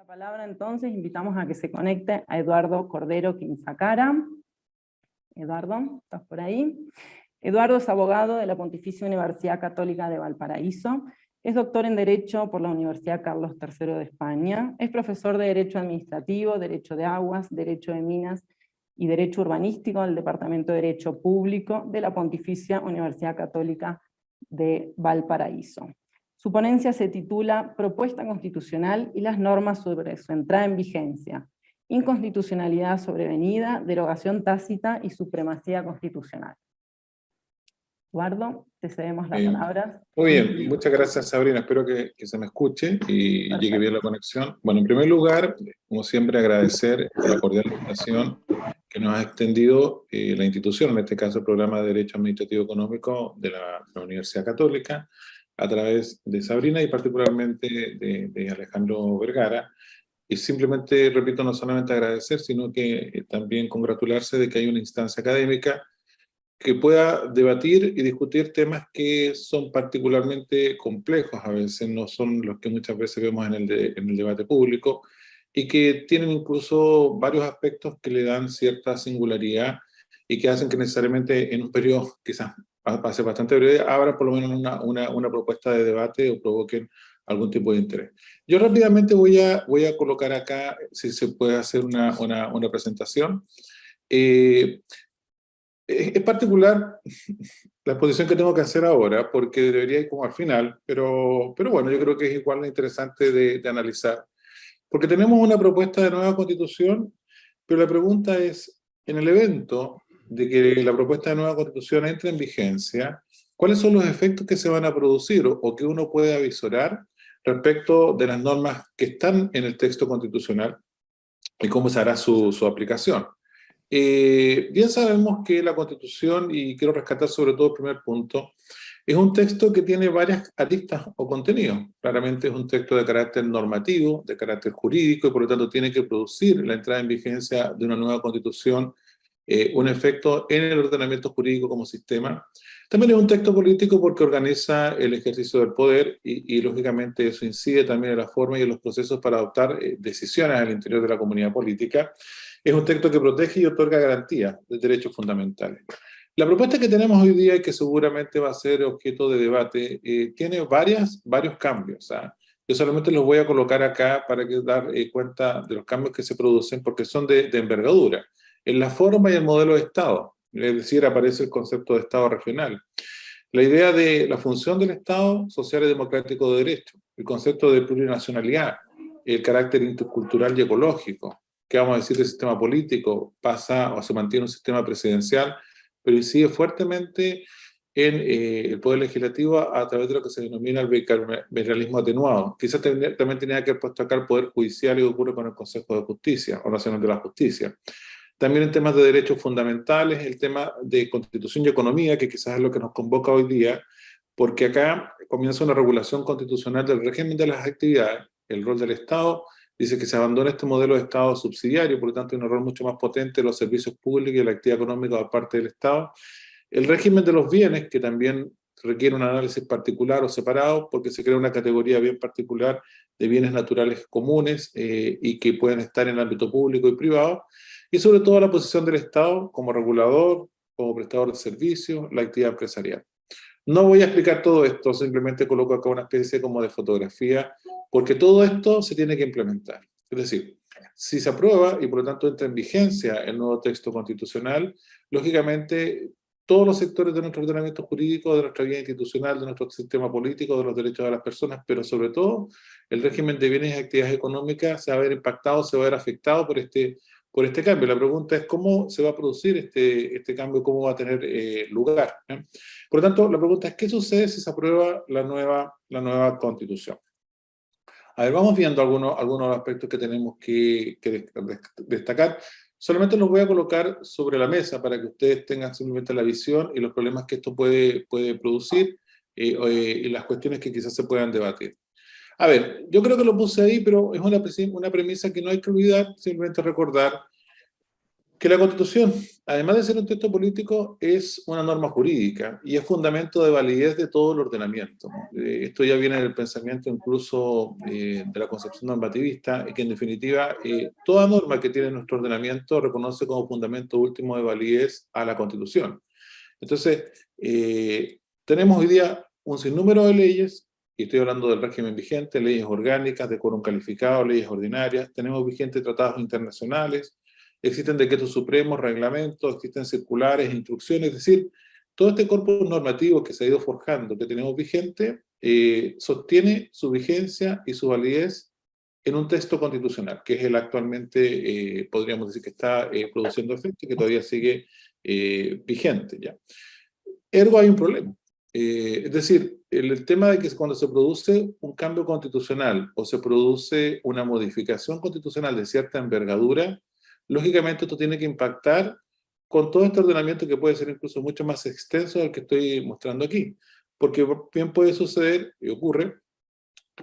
La palabra entonces, invitamos a que se conecte a Eduardo Cordero Quinzacara. Eduardo, ¿estás por ahí? Eduardo es abogado de la Pontificia Universidad Católica de Valparaíso, es doctor en Derecho por la Universidad Carlos III de España, es profesor de Derecho Administrativo, Derecho de Aguas, Derecho de Minas y Derecho Urbanístico del Departamento de Derecho Público de la Pontificia Universidad Católica de Valparaíso. Su ponencia se titula Propuesta Constitucional y las normas sobre su entrada en vigencia, inconstitucionalidad sobrevenida, derogación tácita y supremacía constitucional. Eduardo, te cedemos la palabra. Muy bien, muchas gracias Sabrina, espero que se me escuche y Perfecto. llegue bien la conexión. Bueno, en primer lugar, como siempre, agradecer la cordial invitación que nos ha extendido la institución, en este caso el Programa de Derecho Administrativo Económico de la Universidad Católica, a través de Sabrina y particularmente de Alejandro Vergara. Y simplemente, repito, no solamente agradecer, sino que también congratularse de que hay una instancia académica que pueda debatir y discutir temas que son particularmente complejos, a veces no son los que muchas veces vemos en el debate público, y que tienen incluso varios aspectos que le dan cierta singularidad y que hacen que necesariamente en un periodo quizás pase bastante breve, abran por lo menos una propuesta de debate o provoquen algún tipo de interés. Yo rápidamente voy a colocar acá, si se puede hacer una presentación. Es particular la exposición que tengo que hacer ahora, porque debería ir como al final, pero bueno, yo creo que es igual interesante de analizar. Porque tenemos una propuesta de nueva constitución, pero la pregunta es, en el evento de que la propuesta de nueva constitución entre en vigencia, ¿cuáles son los efectos que se van a producir o que uno puede avisorar respecto de las normas que están en el texto constitucional y cómo se hará su aplicación? Bien sabemos que la Constitución, y quiero rescatar sobre todo el primer punto, es un texto que tiene varias aristas o contenidos. Claramente es un texto de carácter normativo, de carácter jurídico, y por lo tanto tiene que producir la entrada en vigencia de una nueva Constitución un efecto en el ordenamiento jurídico como sistema. También es un texto político porque organiza el ejercicio del poder y lógicamente eso incide también en la forma y en los procesos para adoptar decisiones al interior de la comunidad política. Es un texto que protege y otorga garantías de derechos fundamentales. La propuesta que tenemos hoy día y que seguramente va a ser objeto de debate tiene varios cambios. Yo solamente los voy a colocar acá para dar cuenta de los cambios que se producen porque son de envergadura. En la forma y el modelo de Estado, es decir, aparece el concepto de Estado regional. La idea de la función del Estado social y democrático de derecho, el concepto de plurinacionalidad, el carácter intercultural y ecológico, ¿qué vamos a decir del sistema político? Pasa o se mantiene un sistema presidencial, pero incide fuertemente en el poder legislativo a través de lo que se denomina el bicameralismo atenuado. Quizás también tenía que haber puesto acá el poder judicial y ocurre con el Consejo de Justicia, o Nacional de la Justicia. También en temas de derechos fundamentales, el tema de constitución y economía, que quizás es lo que nos convoca hoy día, porque acá comienza una regulación constitucional del régimen de las actividades, el rol del Estado, dice que se abandona este modelo de Estado subsidiario, por lo tanto hay un rol mucho más potente de los servicios públicos y de la actividad económica por parte del Estado. El régimen de los bienes, que también requiere un análisis particular o separado, porque se crea una categoría bien particular de bienes naturales comunes y que pueden estar en el ámbito público y privado, y sobre todo la posición del Estado como regulador, como prestador de servicios, la actividad empresarial. No voy a explicar todo esto, simplemente coloco acá una especie como de fotografía, porque todo esto se tiene que implementar. Es decir, si se aprueba y por lo tanto entra en vigencia el nuevo texto constitucional, lógicamente todos los sectores de nuestro ordenamiento jurídico, de nuestra vida institucional, de nuestro sistema político, de los derechos de las personas, pero sobre todo el régimen de bienes y actividades económicas se va a ver impactado, se va a ver afectado por este cambio. La pregunta es cómo se va a producir este cambio, cómo va a tener lugar. Por lo tanto, la pregunta es, ¿qué sucede si se aprueba la nueva Constitución? A ver, vamos viendo algunos aspectos que tenemos que destacar. Solamente los voy a colocar sobre la mesa para que ustedes tengan simplemente la visión y los problemas que esto puede producir y las cuestiones que quizás se puedan debatir. A ver, yo creo que lo puse ahí, pero es una premisa que no hay que olvidar, simplemente recordar Que la Constitución, además de ser un texto político, es una norma jurídica y es fundamento de validez de todo el ordenamiento. Esto ya viene del pensamiento incluso de la concepción normativista, y que en definitiva toda norma que tiene nuestro ordenamiento reconoce como fundamento último de validez a la Constitución. Entonces, tenemos hoy día un sinnúmero de leyes, y estoy hablando del régimen vigente, leyes orgánicas, de quórum calificado, leyes ordinarias, tenemos vigentes tratados internacionales, existen decretos supremos, reglamentos, existen circulares, instrucciones, es decir, todo este corpus normativo que se ha ido forjando, que tenemos vigente, sostiene su vigencia y su validez en un texto constitucional, que es el actualmente, podríamos decir que está produciendo efecto y que todavía sigue vigente ya. Ergo hay un problema. Es decir, el tema de que cuando se produce un cambio constitucional o se produce una modificación constitucional de cierta envergadura, lógicamente esto tiene que impactar con todo este ordenamiento que puede ser incluso mucho más extenso del que estoy mostrando aquí. Porque bien puede suceder, y ocurre,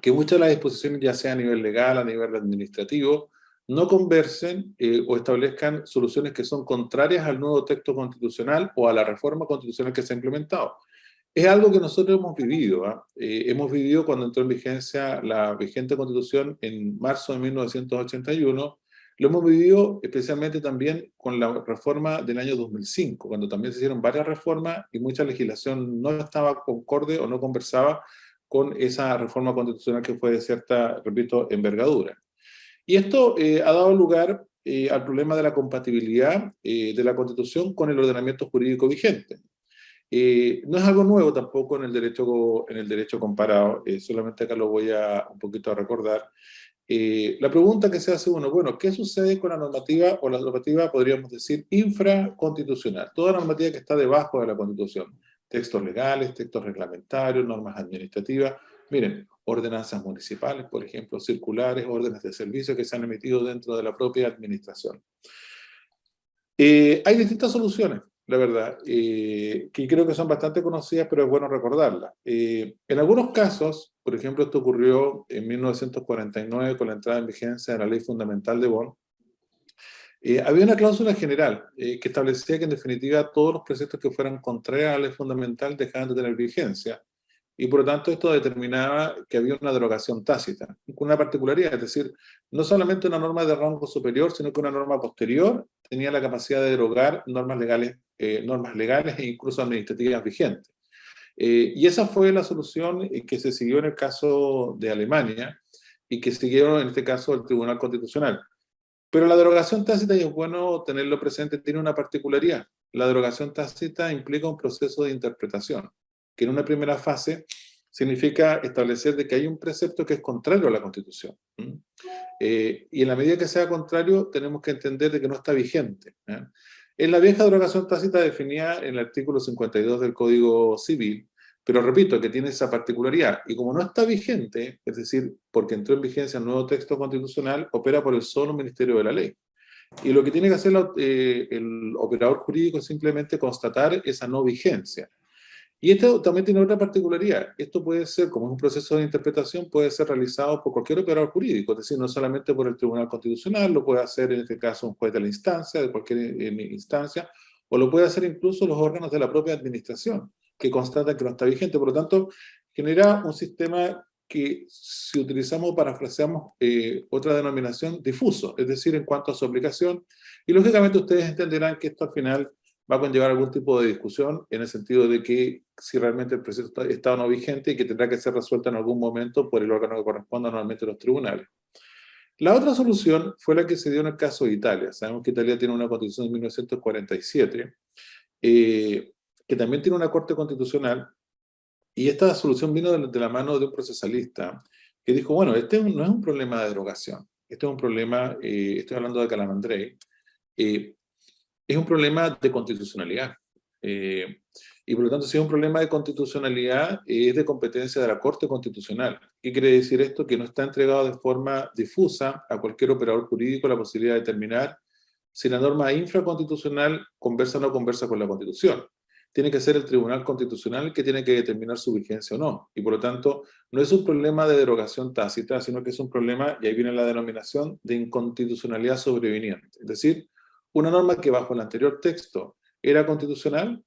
que muchas de las disposiciones, ya sea a nivel legal, a nivel administrativo, no conversen o establezcan soluciones que son contrarias al nuevo texto constitucional o a la reforma constitucional que se ha implementado. Es algo que nosotros hemos vivido. Hemos vivido cuando entró en vigencia la vigente Constitución en marzo de 1981. Lo hemos vivido especialmente también con la reforma del año 2005, cuando también se hicieron varias reformas y mucha legislación no estaba concorde o no conversaba con esa reforma constitucional que fue de cierta, repito, envergadura. Y esto ha dado lugar al problema de la compatibilidad de la Constitución con el ordenamiento jurídico vigente. No es algo nuevo tampoco en el derecho comparado, solamente acá lo voy a un poquito a recordar. La pregunta que se hace uno, bueno, ¿qué sucede con la normativa, o la normativa podríamos decir infraconstitucional? Toda normativa que está debajo de la Constitución, textos legales, textos reglamentarios, normas administrativas, miren, ordenanzas municipales, por ejemplo, circulares, órdenes de servicio que se han emitido dentro de la propia administración. Hay distintas soluciones, la verdad, que creo que son bastante conocidas, pero es bueno recordarlas. En algunos casos, por ejemplo, esto ocurrió en 1949 con la entrada en vigencia de la Ley Fundamental de Bonn, había una cláusula general que establecía que en definitiva todos los preceptos que fueran contrarios a la Ley Fundamental dejaban de tener vigencia. Y por lo tanto esto determinaba que había una derogación tácita, con una particularidad, es decir, no solamente una norma de rango superior, sino que una norma posterior tenía la capacidad de derogar normas legales e incluso administrativas vigentes. Y esa fue la solución que se siguió en el caso de Alemania y que siguieron en este caso el Tribunal Constitucional. Pero la derogación tácita, y es bueno tenerlo presente, tiene una particularidad. La derogación tácita implica un proceso de interpretación, que en una primera fase significa establecer de que hay un precepto que es contrario a la Constitución. Y en la medida que sea contrario, tenemos que entender de que no está vigente. En la vieja derogación tácita definía en el artículo 52 del Código Civil, pero repito, que tiene esa particularidad. Y como no está vigente, es decir, porque entró en vigencia el nuevo texto constitucional, opera por el solo Ministerio de la Ley. Y lo que tiene que hacer el operador jurídico es simplemente constatar esa no vigencia. Y esto también tiene otra particularidad. Esto puede ser, como es un proceso de interpretación, puede ser realizado por cualquier operador jurídico, es decir, no solamente por el Tribunal Constitucional, lo puede hacer en este caso un juez de la instancia, de cualquier instancia, o lo puede hacer incluso los órganos de la propia administración, que constatan que no está vigente. Por lo tanto, genera un sistema que, si utilizamos o parafraseamos otra denominación, difuso, es decir, en cuanto a su aplicación. Y lógicamente ustedes entenderán que esto al final va a conllevar algún tipo de discusión en el sentido de que si realmente el precepto está o no vigente y que tendrá que ser resuelta en algún momento por el órgano que corresponda, normalmente los tribunales. La otra solución fue la que se dio en el caso de Italia. Sabemos que Italia tiene una constitución de 1947, que también tiene una corte constitucional, y esta solución vino de la mano de un procesalista que dijo, bueno, este no es un problema de derogación, este es un problema, estoy hablando de Calamandrei, es un problema de constitucionalidad. Y por lo tanto, si es un problema de constitucionalidad, es de competencia de la Corte Constitucional. ¿Qué quiere decir esto? Que no está entregado de forma difusa a cualquier operador jurídico la posibilidad de determinar si la norma infraconstitucional conversa o no conversa con la Constitución. Tiene que ser el Tribunal Constitucional que tiene que determinar su vigencia o no. Y por lo tanto, no es un problema de derogación tácita, sino que es un problema, y ahí viene la denominación, de inconstitucionalidad sobreviniente. Es decir, una norma que bajo el anterior texto era constitucional,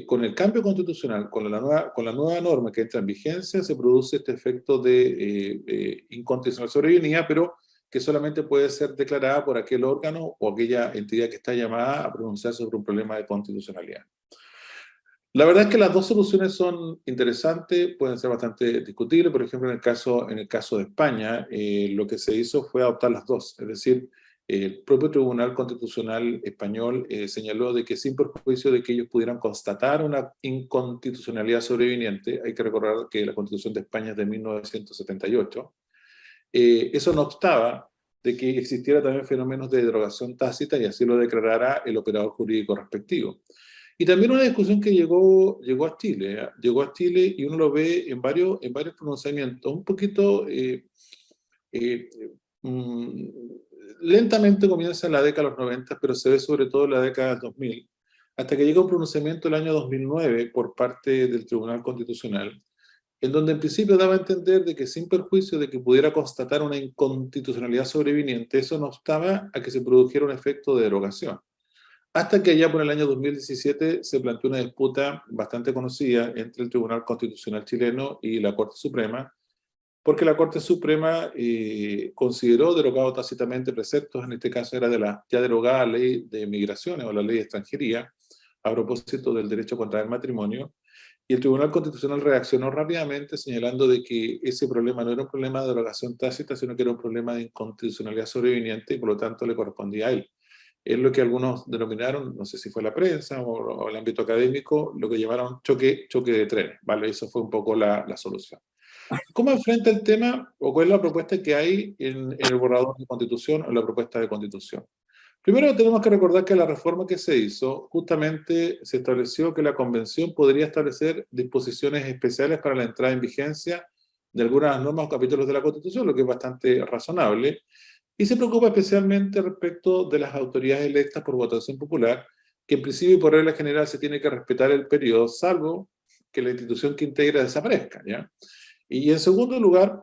con el cambio constitucional, con la nueva norma que entra en vigencia, se produce este efecto de inconstitucional sobrevenida, pero que solamente puede ser declarada por aquel órgano o aquella entidad que está llamada a pronunciar sobre un problema de constitucionalidad. La verdad es que las dos soluciones son interesantes, pueden ser bastante discutibles. Por ejemplo, en el caso de España, lo que se hizo fue adoptar las dos. Es decir, el propio Tribunal Constitucional español señaló de que sin perjuicio de que ellos pudieran constatar una inconstitucionalidad sobreviniente, hay que recordar que la Constitución de España es de 1978, eso no obstaba de que existiera también fenómenos de derogación tácita y así lo declarara el operador jurídico respectivo. Y también una discusión que llegó a Chile, ¿eh? Llegó a Chile y uno lo ve en varios pronunciamientos, un poquito eh, mm, lentamente comienza en la década de los 90, pero se ve sobre todo en la década del 2000, hasta que llega un pronunciamiento el año 2009 por parte del Tribunal Constitucional, en donde en principio daba a entender de que sin perjuicio de que pudiera constatar una inconstitucionalidad sobreviniente, eso no obstaba a que se produjera un efecto de derogación. Hasta que allá por el año 2017 se planteó una disputa bastante conocida entre el Tribunal Constitucional chileno y la Corte Suprema, porque la Corte Suprema consideró derogado tácitamente preceptos, en este caso era de la ya derogada ley de migraciones o la ley de extranjería, a propósito del derecho contra el matrimonio, y el Tribunal Constitucional reaccionó rápidamente señalando de que ese problema no era un problema de derogación tácita, sino que era un problema de inconstitucionalidad sobreviniente y por lo tanto le correspondía a él. Es lo que algunos denominaron, no sé si fue la prensa o el ámbito académico, lo que llamaron choque de trenes, ¿vale? Eso fue un poco la solución. ¿Cómo enfrenta el tema o cuál es la propuesta que hay en el borrador de constitución o en la propuesta de constitución? Primero tenemos que recordar que la reforma que se hizo, justamente se estableció que la convención podría establecer disposiciones especiales para la entrada en vigencia de algunas normas o capítulos de la Constitución, lo que es bastante razonable, y se preocupa especialmente respecto de las autoridades electas por votación popular, que en principio y por regla general se tiene que respetar el periodo, salvo que la institución que integra desaparezca, ¿ya? Y en segundo lugar,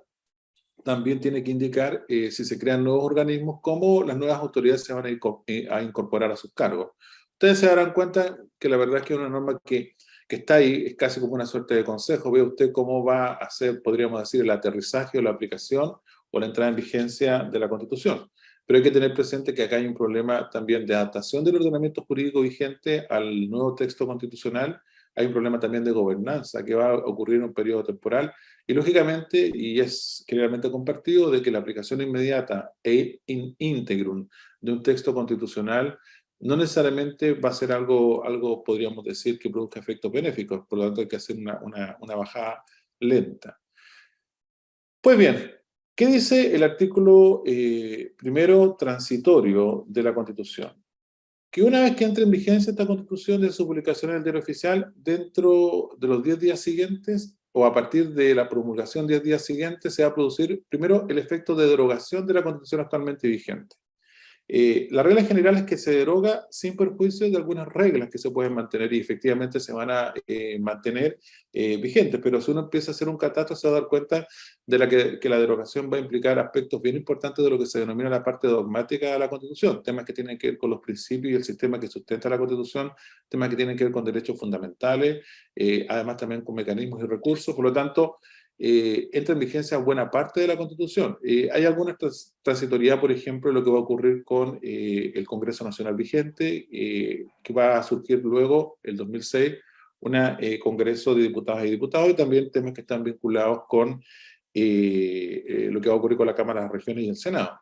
también tiene que indicar si se crean nuevos organismos, cómo las nuevas autoridades se van a incorporar a sus cargos. Ustedes se darán cuenta que la verdad es que es una norma que está ahí, es casi como una suerte de consejo. Ve usted cómo va a hacer, podríamos decir, el aterrizaje o la aplicación o la entrada en vigencia de la Constitución. Pero hay que tener presente que acá hay un problema también de adaptación del ordenamiento jurídico vigente al nuevo texto constitucional. Hay un problema también de gobernanza que va a ocurrir en un periodo temporal y lógicamente, y es generalmente compartido, de que la aplicación inmediata e in integrum de un texto constitucional no necesariamente va a ser algo podríamos decir, que produzca efectos benéficos, por lo tanto hay que hacer una bajada lenta. Pues bien, ¿qué dice el artículo primero transitorio de la Constitución? Que una vez que entre en vigencia esta Constitución de su publicación en el Diario Oficial, dentro de los 10 días siguientes, o a partir de la promulgación 10 días siguientes, se va a producir primero el efecto de derogación de la Constitución actualmente vigente. La regla general es que se deroga sin perjuicio de algunas reglas que se pueden mantener y efectivamente se van a mantener vigentes, pero si uno empieza a hacer un catastro se va a dar cuenta de que la derogación va a implicar aspectos bien importantes de lo que se denomina la parte dogmática de la Constitución, temas que tienen que ver con los principios y el sistema que sustenta la Constitución, temas que tienen que ver con derechos fundamentales, además también con mecanismos y recursos, por lo tanto, entra en vigencia buena parte de la Constitución. Hay alguna transitoriedad, por ejemplo, en lo que va a ocurrir con el Congreso Nacional vigente, que va a surgir luego, el 2006, un Congreso de Diputadas y Diputados, y también temas que están vinculados con lo que va a ocurrir con la Cámara de las Regiones y el Senado.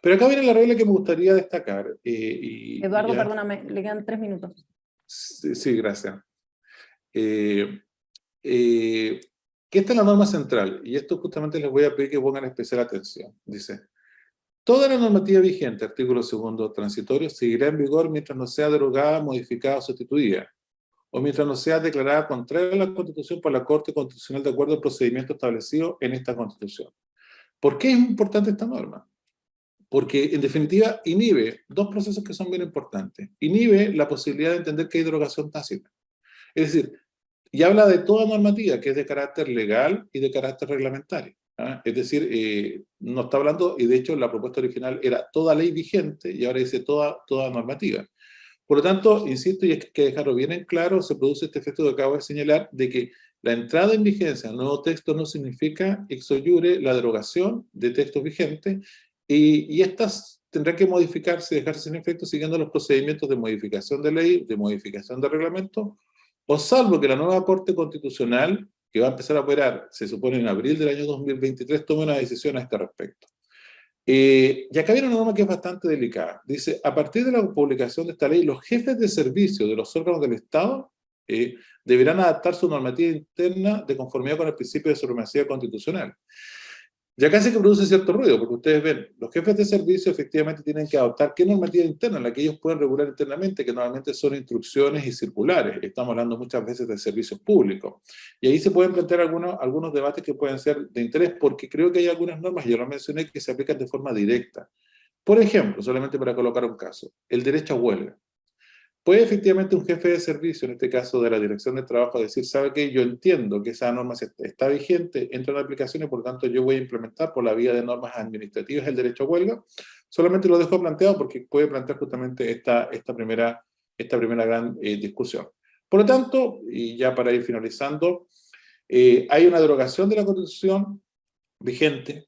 Pero acá viene la regla que me gustaría destacar. Eduardo, perdóname, le quedan 3 minutos. Sí, gracias. Que esta es la norma central, y esto justamente les voy a pedir que pongan especial atención. Dice, toda la normativa vigente, artículo 2º transitorio, seguirá en vigor mientras no sea derogada, modificada o sustituida, o mientras no sea declarada contraria a la Constitución por la Corte Constitucional de acuerdo al procedimiento establecido en esta Constitución. ¿Por qué es importante esta norma? Porque, en definitiva, inhibe dos procesos que son bien importantes. Inhibe la posibilidad de entender que hay derogación tácita. Es decir, y habla de toda normativa que es de carácter legal y de carácter reglamentario. ¿ah? Es decir, no está hablando, y de hecho la propuesta original era toda ley vigente, y ahora dice toda normativa. Por lo tanto, insisto, y es que hay que dejarlo bien en claro, se produce este efecto que acabo de señalar, de que la entrada en vigencia del nuevo texto no significa ex iure la derogación de textos vigentes, y estas tendrán que modificarse y dejarse sin efecto siguiendo los procedimientos de modificación de ley, de modificación de reglamento, o salvo que la nueva Corte Constitucional, que va a empezar a operar, se supone en abril del año 2023, tome una decisión a este respecto. Y acá viene una norma que es bastante delicada. Dice, a partir de la publicación de esta ley, los jefes de servicio de los órganos del Estado deberán adaptar su normativa interna de conformidad con el principio de supremacía constitucional. Y acá sí que produce cierto ruido, porque ustedes ven, los jefes de servicio efectivamente tienen que adoptar qué normativa interna, la que ellos pueden regular internamente, que normalmente son instrucciones y circulares. Estamos hablando muchas veces de servicios públicos. Y ahí se pueden plantear algunos debates que pueden ser de interés, porque creo que hay algunas normas, yo lo mencioné, que se aplican de forma directa. Por ejemplo, solamente para colocar un caso, el derecho a huelga. Puede efectivamente un jefe de servicio, en este caso de la Dirección de Trabajo, decir, ¿sabe qué? Yo entiendo que esa norma está vigente, entra en aplicación y por tanto yo voy a implementar por la vía de normas administrativas el derecho a huelga. Solamente lo dejo planteado porque puede plantear justamente esta primera gran discusión. Por lo tanto, y ya para ir finalizando, hay una derogación de la Constitución vigente.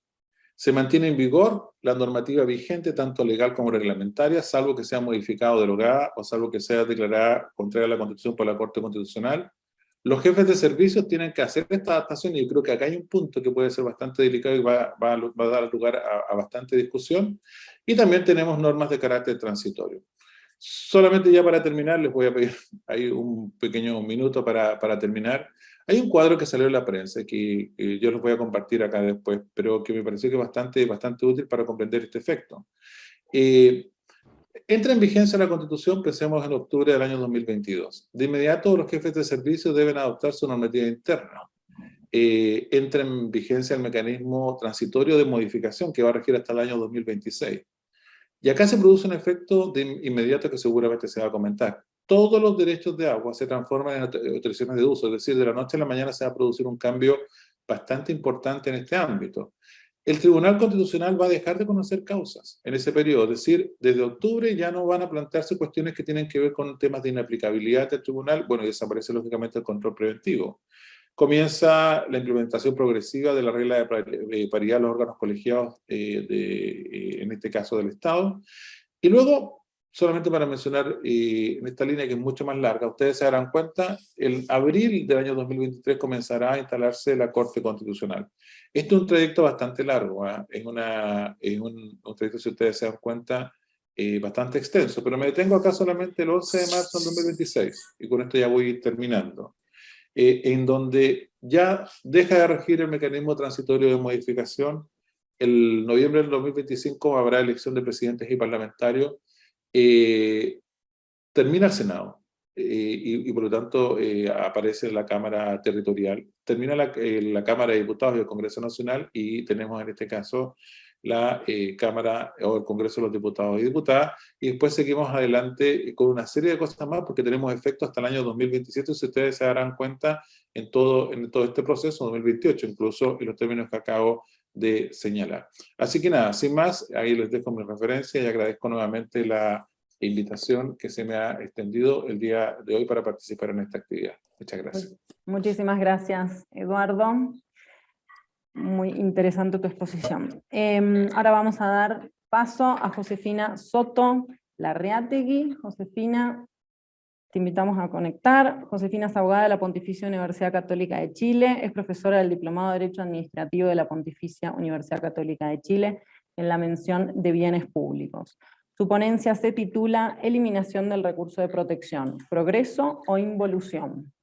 Se mantiene en vigor la normativa vigente, tanto legal como reglamentaria, salvo que sea modificada o derogada, o salvo que sea declarada contraria a la Constitución por la Corte Constitucional. Los jefes de servicios tienen que hacer esta adaptación, y yo creo que acá hay un punto que puede ser bastante delicado y va a dar lugar a bastante discusión. Y también tenemos normas de carácter transitorio. Solamente ya para terminar, les voy a pedir ahí un pequeño minuto para terminar. Hay un cuadro que salió en la prensa que yo les voy a compartir acá después, pero que me pareció que es bastante útil para comprender este efecto. Entra en vigencia la Constitución, pensemos en octubre del año 2022. De inmediato, los jefes de servicio deben adoptar su normativa interna. Entra en vigencia el mecanismo transitorio de modificación que va a regir hasta el año 2026. Y acá se produce un efecto de inmediato que seguramente se va a comentar. Todos los derechos de agua se transforman en autorizaciones de uso, es decir, de la noche a la mañana se va a producir un cambio bastante importante en este ámbito. El Tribunal Constitucional va a dejar de conocer causas en ese periodo, es decir, desde octubre ya no van a plantearse cuestiones que tienen que ver con temas de inaplicabilidad del tribunal, bueno, y desaparece lógicamente el control preventivo. Comienza la implementación progresiva de la regla de paridad de los órganos colegiados, en este caso del Estado. Y luego, solamente para mencionar en esta línea que es mucho más larga, ustedes se darán cuenta, en abril del año 2023 comenzará a instalarse la Corte Constitucional. Este es un trayecto bastante largo, es un trayecto, si ustedes se dan cuenta, bastante extenso, pero me detengo acá solamente el 11 de marzo del 2026, y con esto ya voy terminando. En donde ya deja de regir el mecanismo transitorio de modificación. El noviembre del 2025 habrá elección de presidentes y parlamentarios. Termina el Senado y por lo tanto aparece la Cámara Territorial. Termina la Cámara de Diputados y el Congreso Nacional, y tenemos en este caso la Cámara o el Congreso de los Diputados y Diputadas, y después seguimos adelante con una serie de cosas más porque tenemos efecto hasta el año 2027, si ustedes se darán cuenta en todo este proceso, 2028, incluso en los términos que acabo de señalar. Así que nada, sin más, ahí les dejo mi referencia y agradezco nuevamente la invitación que se me ha extendido el día de hoy para participar en esta actividad. Muchas gracias. Muchísimas gracias, Eduardo. Muy interesante tu exposición. Ahora vamos a dar paso a Josefina Soto Larreategui. Josefina, te invitamos a conectar. Josefina es abogada de la Pontificia Universidad Católica de Chile, es profesora del Diplomado de Derecho Administrativo de la Pontificia Universidad Católica de Chile en la mención de bienes públicos. Su ponencia se titula Eliminación del recurso de protección, progreso o involución.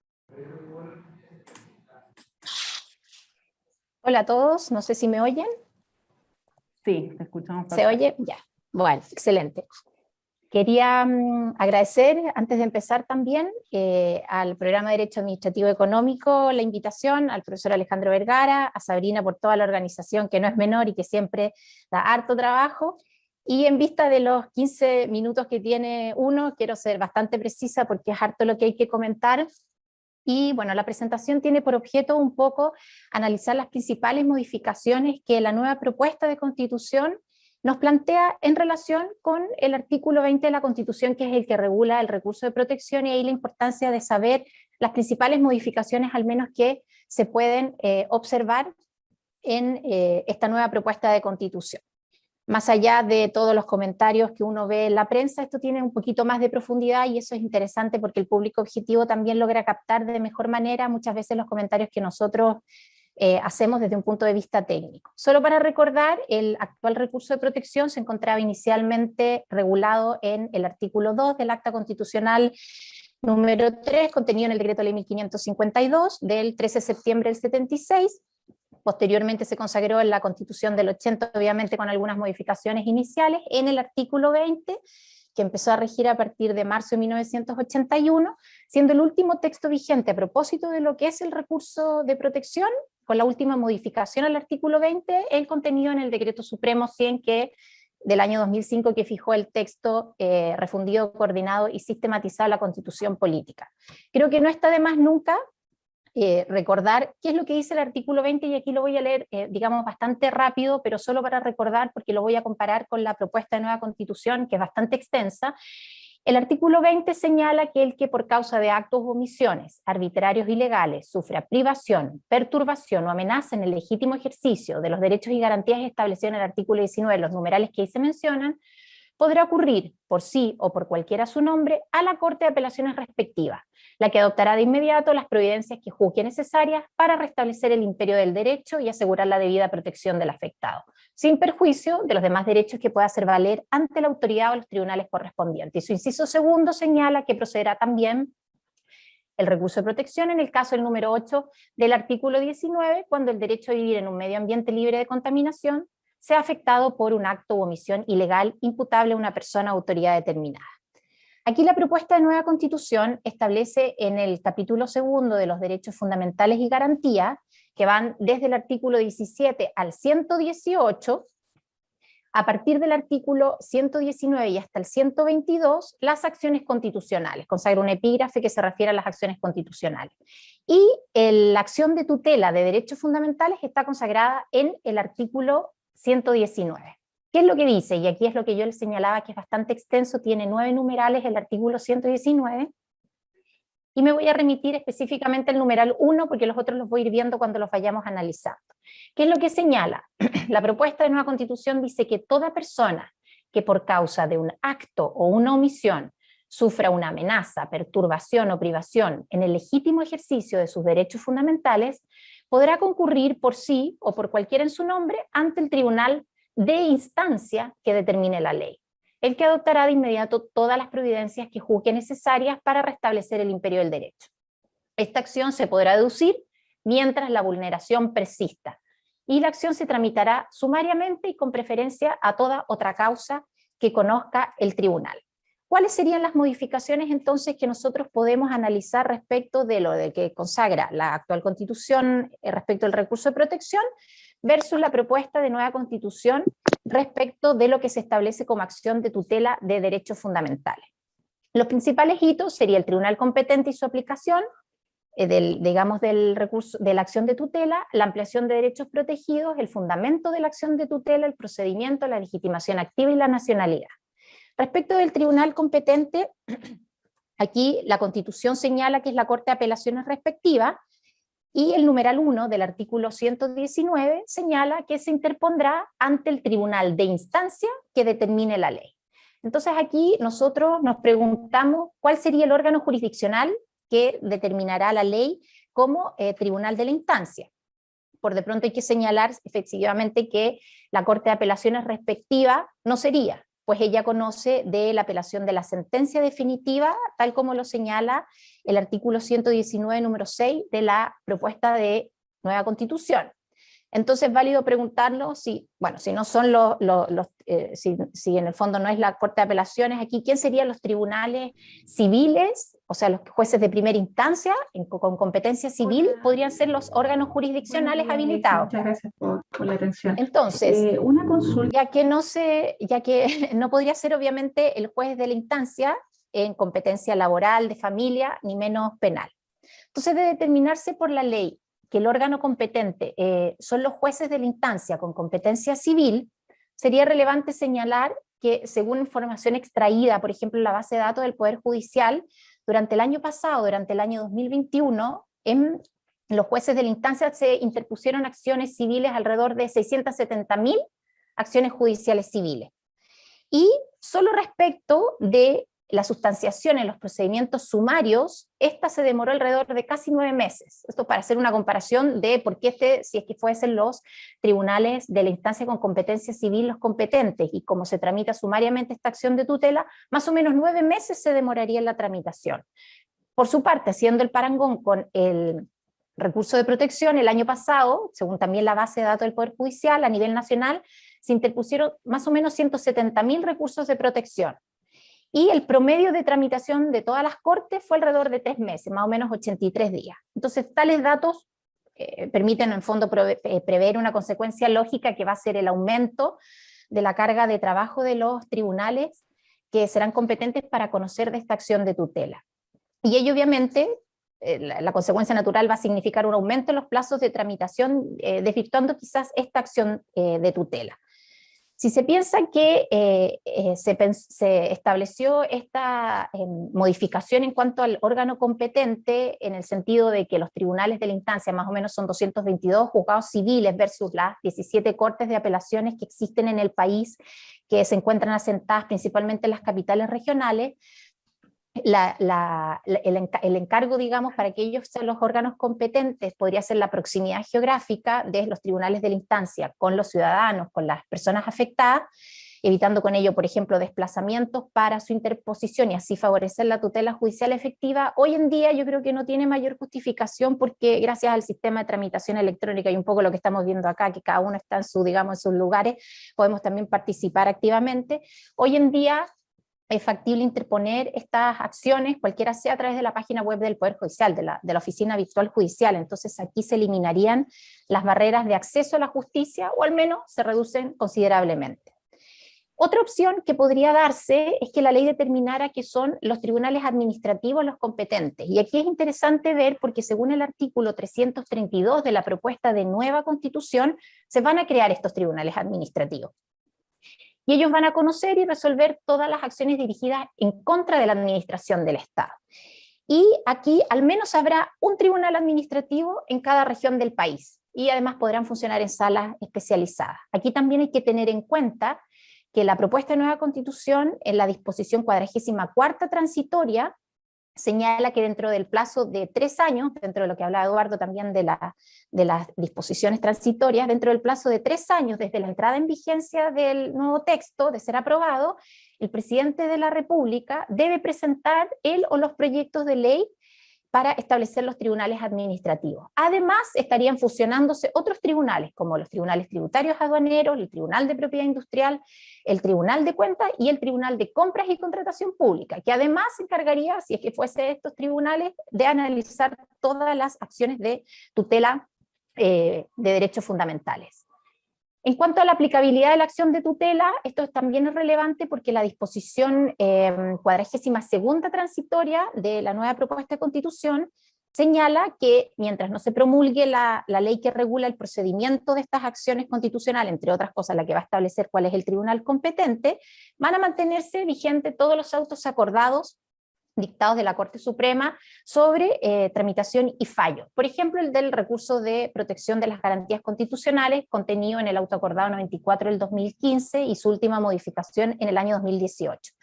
Hola a todos, no sé si me oyen. Sí, te escuchamos perfecto. ¿Se oye? Ya. Bueno, excelente. Quería agradecer, antes de empezar también, al Programa de Derecho Administrativo Económico la invitación, al profesor Alejandro Vergara, a Sabrina por toda la organización, que no es menor y que siempre da harto trabajo. Y en vista de los 15 minutos que tiene uno, quiero ser bastante precisa porque es harto lo que hay que comentar. Y bueno, la presentación tiene por objeto un poco analizar las principales modificaciones que la nueva propuesta de Constitución nos plantea en relación con el artículo 20 de la Constitución, que es el que regula el recurso de protección, y ahí la importancia de saber las principales modificaciones, al menos que se pueden observar en esta nueva propuesta de Constitución. Más allá de todos los comentarios que uno ve en la prensa, esto tiene un poquito más de profundidad y eso es interesante porque el público objetivo también logra captar de mejor manera muchas veces los comentarios que nosotros hacemos desde un punto de vista técnico. Solo para recordar, el actual recurso de protección se encontraba inicialmente regulado en el artículo 2 del Acta Constitucional número 3, contenido en el Decreto Ley 1552 del 13 de septiembre del 76, posteriormente se consagró en la Constitución del 80, obviamente con algunas modificaciones iniciales, en el artículo 20, que empezó a regir a partir de marzo de 1981, siendo el último texto vigente a propósito de lo que es el recurso de protección, con la última modificación al artículo 20, el contenido en el Decreto Supremo 100 del año 2005, que fijó el texto refundido, coordinado y sistematizado de la Constitución Política. Creo que no está de más nunca recordar qué es lo que dice el artículo 20, y aquí lo voy a leer, digamos, bastante rápido, pero solo para recordar, porque lo voy a comparar con la propuesta de nueva Constitución, que es bastante extensa. El artículo 20 señala que el que por causa de actos o omisiones arbitrarios e ilegales sufra privación, perturbación o amenaza en el legítimo ejercicio de los derechos y garantías establecidos en el artículo 19, los numerales que ahí se mencionan, podrá ocurrir por sí o por cualquiera su nombre a la Corte de Apelaciones respectiva, la que adoptará de inmediato las providencias que juzgue necesarias para restablecer el imperio del derecho y asegurar la debida protección del afectado, sin perjuicio de los demás derechos que pueda hacer valer ante la autoridad o los tribunales correspondientes. Y su inciso segundo señala que procederá también el recurso de protección en el caso del número 8 del artículo 19, cuando el derecho a vivir en un medio ambiente libre de contaminación sea afectado por un acto u omisión ilegal imputable a una persona o autoridad determinada. Aquí la propuesta de nueva Constitución establece en el capítulo segundo de los derechos fundamentales y garantías, que van desde el artículo 17 al 118, a partir del artículo 119 y hasta el 122, las acciones constitucionales. Consagra un epígrafe que se refiere a las acciones constitucionales. Y la acción de tutela de derechos fundamentales está consagrada en el artículo 119. ¿Qué es lo que dice? Y aquí es lo que yo les señalaba, que es bastante extenso, tiene 9 numerales el artículo 119, y me voy a remitir específicamente al numeral 1, porque los otros los voy a ir viendo cuando los vayamos analizando. ¿Qué es lo que señala? La propuesta de nueva Constitución dice que toda persona que por causa de un acto o una omisión sufra una amenaza, perturbación o privación en el legítimo ejercicio de sus derechos fundamentales, podrá concurrir por sí o por cualquiera en su nombre ante el tribunal de instancia que determine la ley, el que adoptará de inmediato todas las providencias que juzgue necesarias para restablecer el imperio del derecho. Esta acción se podrá deducir mientras la vulneración persista, y la acción se tramitará sumariamente y con preferencia a toda otra causa que conozca el tribunal. ¿Cuáles serían las modificaciones entonces que nosotros podemos analizar respecto de lo de que consagra la actual Constitución respecto al recurso de protección versus la propuesta de nueva Constitución respecto de lo que se establece como acción de tutela de derechos fundamentales? Los principales hitos sería el tribunal competente y su aplicación, del recurso, de la acción de tutela, la ampliación de derechos protegidos, el fundamento de la acción de tutela, el procedimiento, la legitimación activa y la nacionalidad. Respecto del tribunal competente, aquí la Constitución señala que es la Corte de Apelaciones respectiva, y el numeral 1 del artículo 119 señala que se interpondrá ante el tribunal de instancia que determine la ley. Entonces aquí nosotros nos preguntamos cuál sería el órgano jurisdiccional que determinará la ley como tribunal de la instancia. Por de pronto hay que señalar efectivamente que la Corte de Apelaciones respectiva no sería, pues ella conoce de la apelación de la sentencia definitiva, tal como lo señala el artículo 119, número 6 de la propuesta de nueva Constitución. Entonces es válido preguntarlo si, bueno, si no son si en el fondo no es la Corte de Apelaciones, aquí, ¿quién serían los tribunales civiles? O sea, los jueces de primera instancia, con competencia civil, podrían ser los órganos jurisdiccionales habilitados. Muchas gracias por la atención. Entonces, una consulta. ya que no podría ser obviamente el juez de la instancia en competencia laboral, de familia, ni menos penal. Entonces, de determinarse por la ley que el órgano competente son los jueces de la instancia con competencia civil, sería relevante señalar que, según información extraída, por ejemplo, en la base de datos del Poder Judicial, durante el año pasado, durante el año 2021, los jueces de la instancia se interpusieron acciones civiles, alrededor de 670.000 acciones judiciales civiles. Y solo respecto de la sustanciación en los procedimientos sumarios, esta se demoró alrededor de casi 9 meses. Esto para hacer una comparación de por qué si es que fuesen los tribunales de la instancia con competencia civil los competentes, y cómo se tramita sumariamente esta acción de tutela, más o menos 9 meses se demoraría en la tramitación. Por su parte, haciendo el parangón con el recurso de protección, el año pasado, según también la base de datos del Poder Judicial, a nivel nacional, se interpusieron más o menos 170.000 recursos de protección. Y el promedio de tramitación de todas las cortes fue alrededor de 3 meses, más o menos 83 días. Entonces, tales datos permiten en el fondo prever una consecuencia lógica que va a ser el aumento de la carga de trabajo de los tribunales que serán competentes para conocer de esta acción de tutela. Y ello obviamente, la consecuencia natural va a significar un aumento en los plazos de tramitación, desvirtuando quizás esta acción de tutela. Si se piensa que se estableció esta modificación en cuanto al órgano competente, en el sentido de que los tribunales de la instancia más o menos son 222 juzgados civiles versus las 17 cortes de apelaciones que existen en el país, que se encuentran asentadas principalmente en las capitales regionales, el encargo, digamos, para que ellos sean los órganos competentes podría ser la proximidad geográfica de los tribunales de la instancia con los ciudadanos, con las personas afectadas, evitando con ello, por ejemplo, desplazamientos para su interposición y así favorecer la tutela judicial efectiva. Hoy en día yo creo que no tiene mayor justificación, porque gracias al sistema de tramitación electrónica y un poco lo que estamos viendo acá, que cada uno está en su, digamos, en sus lugares, podemos también participar activamente. Hoy en día es factible interponer estas acciones, cualquiera sea, a través de la página web del Poder Judicial, de la Oficina Virtual Judicial. Entonces aquí se eliminarían las barreras de acceso a la justicia, o al menos se reducen considerablemente. Otra opción que podría darse es que la ley determinara que son los tribunales administrativos los competentes. Y aquí es interesante ver, porque según el artículo 332 de la propuesta de nueva Constitución, se van a crear estos tribunales administrativos. Y ellos van a conocer y resolver todas las acciones dirigidas en contra de la administración del Estado. Y aquí al menos habrá un tribunal administrativo en cada región del país, y además podrán funcionar en salas especializadas. Aquí también hay que tener en cuenta que la propuesta de nueva Constitución, en la disposición 44ª transitoria, señala que dentro del plazo de 3 años, dentro de lo que hablaba Eduardo también de las disposiciones transitorias, dentro del plazo de 3 años desde la entrada en vigencia del nuevo texto, de ser aprobado, el presidente de la República debe presentar él o los proyectos de ley para establecer los tribunales administrativos. Además, estarían fusionándose otros tribunales, como los tribunales tributarios aduaneros, el Tribunal de Propiedad Industrial, el Tribunal de Cuentas y el Tribunal de Compras y Contratación Pública, que además se encargaría, si es que fuese estos tribunales, de analizar todas las acciones de tutela de derechos fundamentales. En cuanto a la aplicabilidad de la acción de tutela, esto también es relevante porque la disposición 42ª transitoria de la nueva propuesta de Constitución señala que mientras no se promulgue la ley que regula el procedimiento de estas acciones constitucionales, entre otras cosas la que va a establecer cuál es el tribunal competente, van a mantenerse vigentes todos los autos acordados dictados de la Corte Suprema sobre tramitación y fallo. Por ejemplo, el del recurso de protección de las garantías constitucionales, contenido en el auto acordado 94 del 2015 y su última modificación en el año 2018.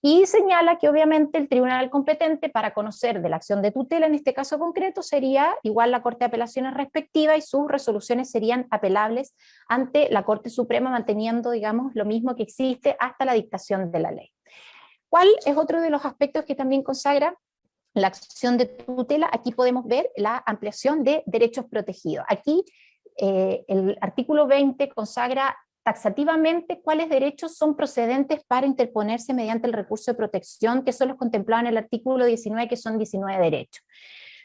Y señala que obviamente el tribunal competente para conocer de la acción de tutela, en este caso concreto, sería igual la Corte de Apelaciones respectiva, y sus resoluciones serían apelables ante la Corte Suprema, manteniendo, digamos, lo mismo que existe hasta la dictación de la ley. ¿Cuál es otro de los aspectos que también consagra la acción de tutela? Aquí podemos ver la ampliación de derechos protegidos. Aquí el artículo 20 consagra taxativamente cuáles derechos son procedentes para interponerse mediante el recurso de protección, que son los contemplados en el artículo 19, que son 19 derechos.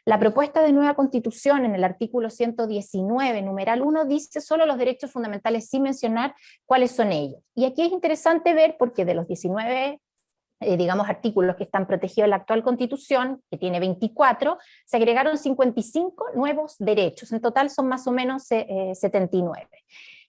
La propuesta de nueva Constitución en el artículo 119, numeral 1, dice solo los derechos fundamentales sin mencionar cuáles son ellos. Y aquí es interesante ver, porque de los 19 digamos, artículos que están protegidos en la actual Constitución, que tiene 24, se agregaron 55 nuevos derechos. En total son más o menos 79.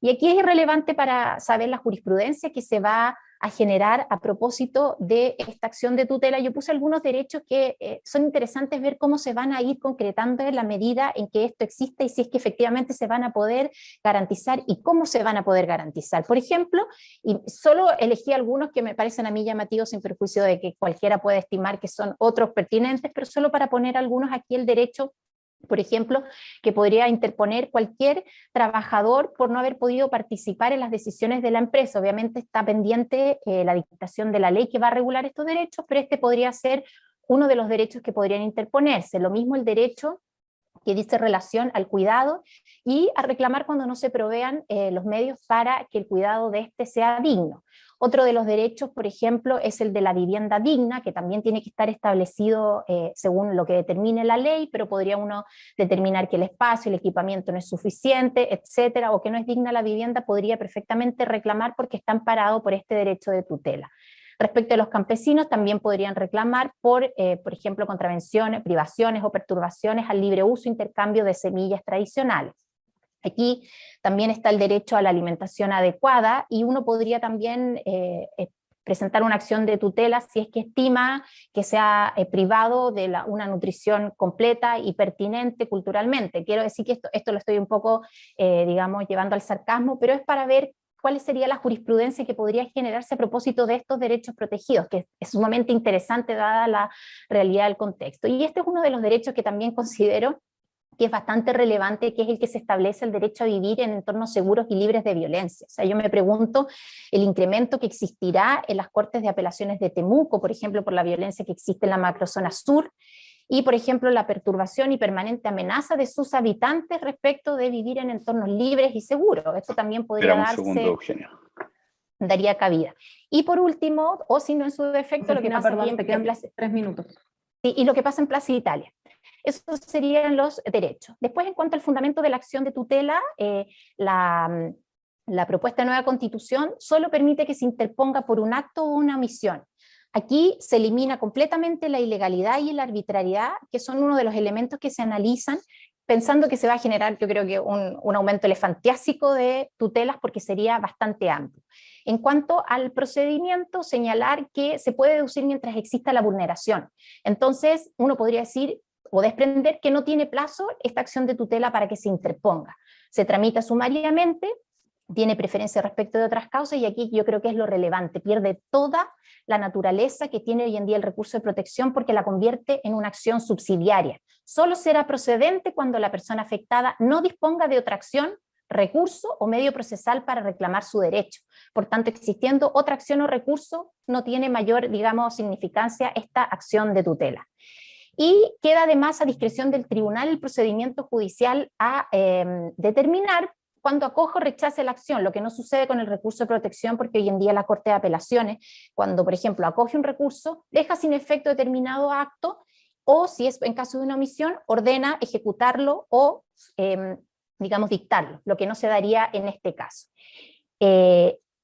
Y aquí es irrelevante para saber la jurisprudencia que se va a generar a propósito de esta acción de tutela. Yo puse algunos derechos que son interesantes ver cómo se van a ir concretando en la medida en que esto existe y si es que efectivamente se van a poder garantizar y cómo se van a poder garantizar. Por ejemplo, y solo elegí algunos que me parecen a mí llamativos sin perjuicio de que cualquiera pueda estimar que son otros pertinentes, pero solo para poner algunos aquí el derecho, por ejemplo, que podría interponer cualquier trabajador por no haber podido participar en las decisiones de la empresa. Obviamente está pendiente la dictación de la ley que va a regular estos derechos, pero este podría ser uno de los derechos que podrían interponerse. Lo mismo el derecho que dice relación al cuidado y a reclamar cuando no se provean los medios para que el cuidado de este sea digno. Otro de los derechos, por ejemplo, es el de la vivienda digna, que también tiene que estar establecido según lo que determine la ley, pero podría uno determinar que el espacio, el equipamiento no es suficiente, etcétera, o que no es digna la vivienda, podría perfectamente reclamar porque está amparado por este derecho de tutela. Respecto a los campesinos, también podrían reclamar por ejemplo, contravenciones, privaciones o perturbaciones al libre uso e intercambio de semillas tradicionales. Aquí también está el derecho a la alimentación adecuada y uno podría también presentar una acción de tutela si es que estima que se ha privado de una nutrición completa y pertinente culturalmente. Quiero decir que esto lo estoy un poco, digamos, llevando al sarcasmo, pero es para ver cuál sería la jurisprudencia que podría generarse a propósito de estos derechos protegidos, que es sumamente interesante dada la realidad del contexto. Y este es uno de los derechos que también considero que es bastante relevante, que es el que se establece el derecho a vivir en entornos seguros y libres de violencia. O sea, yo me pregunto el incremento que existirá en las Cortes de Apelaciones de Temuco, por ejemplo, por la violencia que existe en la macrozona sur, y por ejemplo la perturbación y permanente amenaza de sus habitantes respecto de vivir en entornos libres y seguros. Esto también podría darse, un segundo, Eugenia. Daría cabida. Y por último, o si no en su defecto, lo que pasa perdón, aquí te quedan en Plaza, 3 minutos. y lo que pasa en Plaza Italia. Esos serían los derechos. Después, en cuanto al fundamento de la acción de tutela, la propuesta de nueva Constitución solo permite que se interponga por un acto o una omisión. Aquí se elimina completamente la ilegalidad y la arbitrariedad, que son uno de los elementos que se analizan, pensando que se va a generar, yo creo que un aumento elefantiásico de tutelas, porque sería bastante amplio. En cuanto al procedimiento, señalar que se puede deducir mientras exista la vulneración. Entonces, uno podría decir o desprender que no tiene plazo esta acción de tutela para que se interponga. Se tramita sumariamente, tiene preferencia respecto de otras causas, y aquí yo creo que es lo relevante, pierde toda la naturaleza que tiene hoy en día el recurso de protección porque la convierte en una acción subsidiaria. Solo será procedente cuando la persona afectada no disponga de otra acción, recurso o medio procesal para reclamar su derecho. Por tanto, existiendo otra acción o recurso, no tiene mayor, digamos, significancia esta acción de tutela. Y queda además a discreción del tribunal el procedimiento judicial a determinar cuando acoge o rechace la acción, lo que no sucede con el recurso de protección, porque hoy en día la Corte de Apelaciones, cuando por ejemplo acoge un recurso, deja sin efecto determinado acto, o si es en caso de una omisión, ordena ejecutarlo o digamos dictarlo, lo que no se daría en este caso.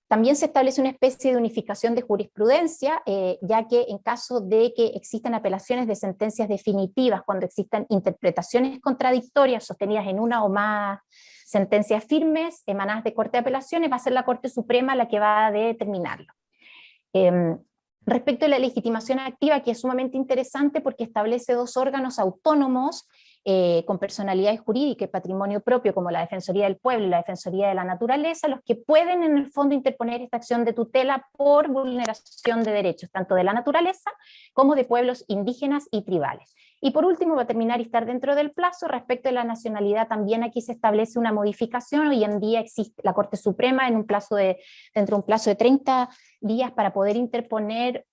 También se establece una especie de unificación de jurisprudencia, ya que en caso de que existan apelaciones de sentencias definitivas, cuando existan interpretaciones contradictorias sostenidas en una o más sentencias firmes emanadas de Corte de Apelaciones, va a ser la Corte Suprema la que va a determinarlo. Respecto a la legitimación activa, que es sumamente interesante porque establece dos órganos autónomos con personalidad jurídica y patrimonio propio, como la Defensoría del Pueblo y la Defensoría de la Naturaleza, los que pueden en el fondo interponer esta acción de tutela por vulneración de derechos, tanto de la naturaleza como de pueblos indígenas y tribales. Y por último, va a terminar y estar dentro del plazo, respecto de la nacionalidad, también aquí se establece una modificación. Hoy en día existe la Corte Suprema dentro de un plazo de 30 días para poder interponer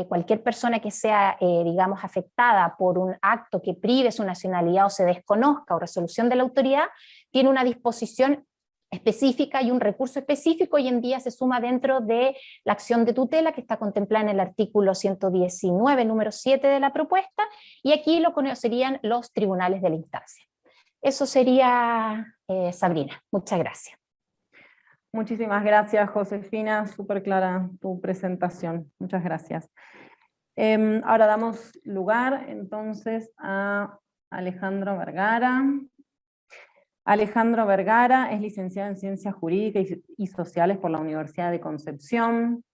cualquier persona que sea, digamos, afectada por un acto que prive su nacionalidad o se desconozca o resolución de la autoridad, tiene una disposición específica y un recurso específico. Hoy en día se suma dentro de la acción de tutela que está contemplada en el artículo 119, número 7 de la propuesta, y aquí lo conocerían los tribunales de la instancia. Eso sería, Sabrina. Muchas gracias. Muchísimas gracias, Josefina, súper clara tu presentación. Muchas gracias. Ahora damos lugar entonces a Alejandro Vergara. Alejandro Vergara es licenciado en Ciencias Jurídicas y Sociales por la Universidad de Concepción.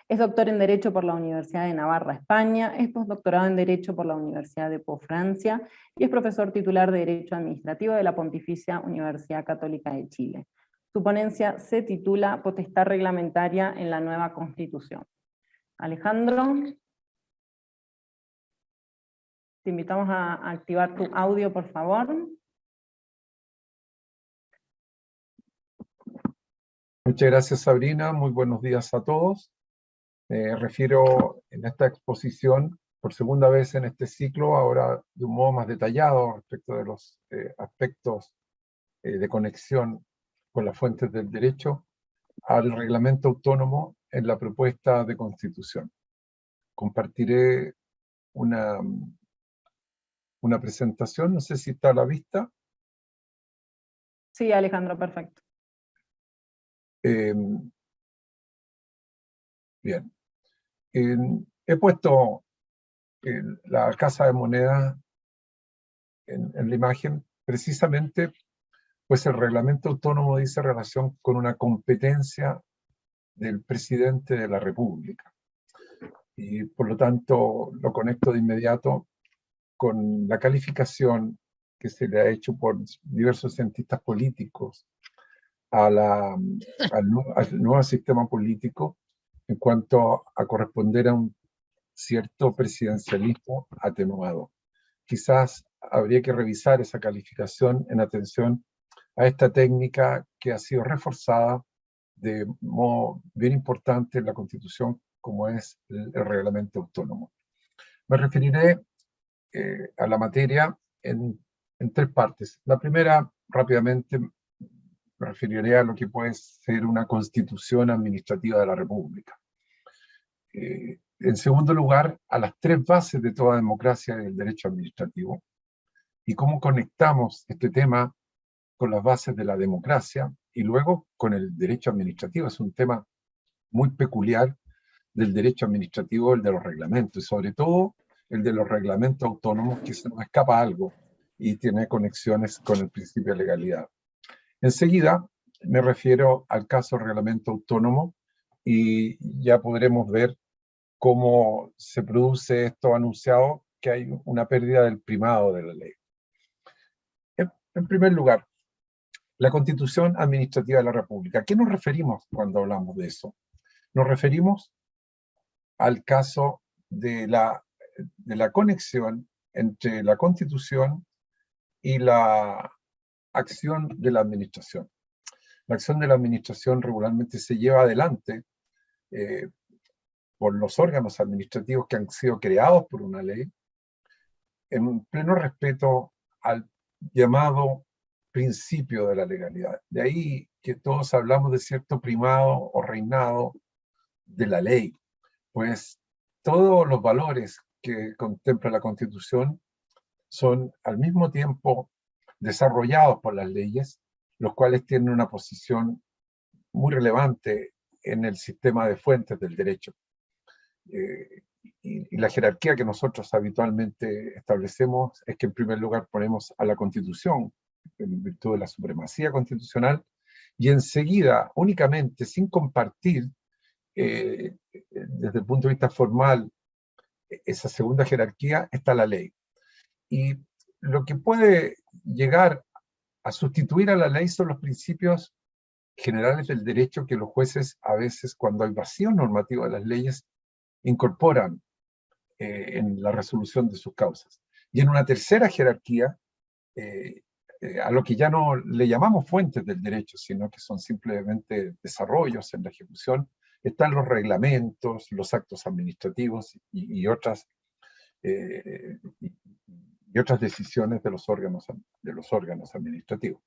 Es doctor en Derecho por la Universidad de Navarra, España, es postdoctorado en Derecho por la Universidad de Pau, Francia, y es profesor titular de Derecho Administrativo de la Pontificia Universidad Católica de Chile. Su ponencia se titula Potestad reglamentaria en la nueva Constitución. Alejandro, te invitamos a activar tu audio, por favor. Muchas gracias, Sabrina. Muy buenos días a todos. Me refiero en esta exposición, por segunda vez en este ciclo, ahora de un modo más detallado respecto de los aspectos de conexión con las fuentes del derecho, al reglamento autónomo en la propuesta de constitución. Compartiré una presentación, no sé si está a la vista. Sí, Alejandro, perfecto. Bien. He puesto la Casa de Moneda en la imagen, precisamente pues el reglamento autónomo dice relación con una competencia del presidente de la República. Y por lo tanto lo conecto de inmediato con la calificación que se le ha hecho por diversos cientistas políticos al nuevo sistema político en cuanto a corresponder a un cierto presidencialismo atenuado. Quizás habría que revisar esa calificación en atención a esta técnica que ha sido reforzada de modo bien importante en la Constitución, como es el reglamento autónomo. Me referiré a la materia en tres partes. La primera, rápidamente, me referiré a lo que puede ser una constitución administrativa de la República. En segundo lugar, a las tres bases de toda democracia y el derecho administrativo, y cómo conectamos este tema con las bases de la democracia, y luego con el derecho administrativo. Es un tema muy peculiar del derecho administrativo, el de los reglamentos, y sobre todo el de los reglamentos autónomos, que se nos escapa algo y tiene conexiones con el principio de legalidad. Enseguida me refiero al caso del reglamento autónomo y ya podremos ver cómo se produce esto anunciado, que hay una pérdida del primado de la ley. En primer lugar, la Constitución Administrativa de la República. ¿A qué nos referimos cuando hablamos de eso? Nos referimos al caso de la conexión entre la Constitución y la acción de la administración. La acción de la administración regularmente se lleva adelante por los órganos administrativos que han sido creados por una ley, en pleno respeto al llamado principio de la legalidad. De ahí que todos hablamos de cierto primado o reinado de la ley, pues todos los valores que contempla la Constitución son al mismo tiempo desarrollados por las leyes, los cuales tienen una posición muy relevante en el sistema de fuentes del derecho. Y la jerarquía que nosotros habitualmente establecemos es que en primer lugar ponemos a la Constitución en virtud de la supremacía constitucional, y enseguida, únicamente, sin compartir desde el punto de vista formal esa segunda jerarquía, está la ley. Y lo que puede llegar a sustituir a la ley son los principios generales del derecho que los jueces a veces, cuando hay vacío normativo de las leyes, incorporan en la resolución de sus causas. Y en una tercera jerarquía, a lo que ya no le llamamos fuentes del derecho, sino que son simplemente desarrollos en la ejecución, están los reglamentos, los actos administrativos y otras decisiones de los órganos administrativos.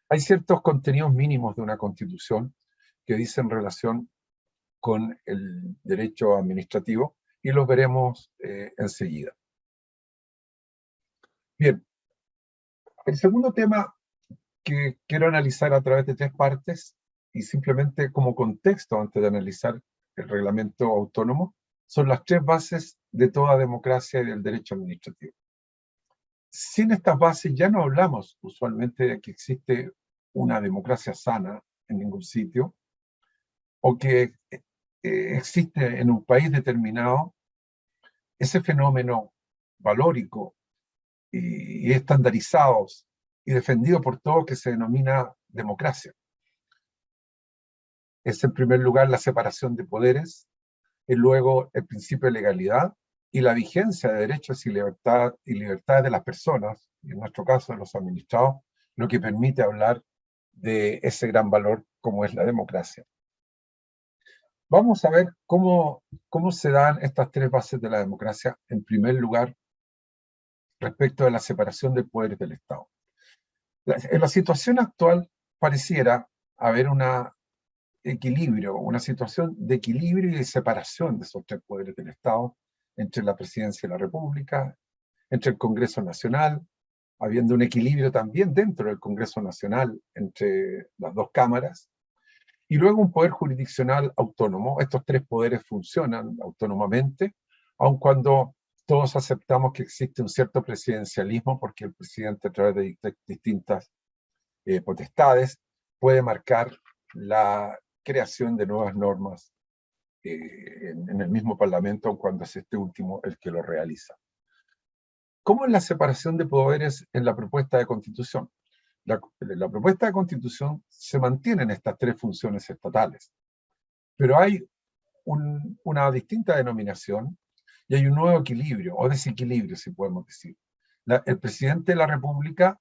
Hay ciertos contenidos mínimos de una constitución que dicen relación con el derecho administrativo, y los veremos enseguida. Bien, el segundo tema que quiero analizar a través de 3 partes, y simplemente como contexto antes de analizar el reglamento autónomo, son las 3 bases de toda democracia y del derecho administrativo. Sin estas bases ya no hablamos usualmente de que existe una democracia sana en ningún sitio, o que existe en un país determinado ese fenómeno valórico y estandarizados y defendido por todos que se denomina democracia. Es en primer lugar la separación de poderes, y luego el principio de legalidad y la vigencia de derechos y libertades de las personas, y en nuestro caso de los administrados, lo que permite hablar de ese gran valor como es la democracia. Vamos a ver cómo se dan estas 3 bases de la democracia. En primer lugar, respecto de la separación de poderes del Estado. En la situación actual pareciera haber un equilibrio, una situación de equilibrio y de separación de esos 3 poderes del Estado, entre la Presidencia de la República, entre el Congreso Nacional, habiendo un equilibrio también dentro del Congreso Nacional entre las 2 cámaras, y luego un poder jurisdiccional autónomo. Estos 3 poderes funcionan autónomamente, aun cuando todos aceptamos que existe un cierto presidencialismo, porque el presidente a través de distintas potestades puede marcar la creación de nuevas normas en el mismo Parlamento, aun cuando es este último el que lo realiza. ¿Cómo es la separación de poderes en la propuesta de Constitución? La propuesta de Constitución se mantienen estas 3 funciones estatales, pero hay una distinta denominación y hay un nuevo equilibrio, o desequilibrio, si podemos decir. El presidente de la República,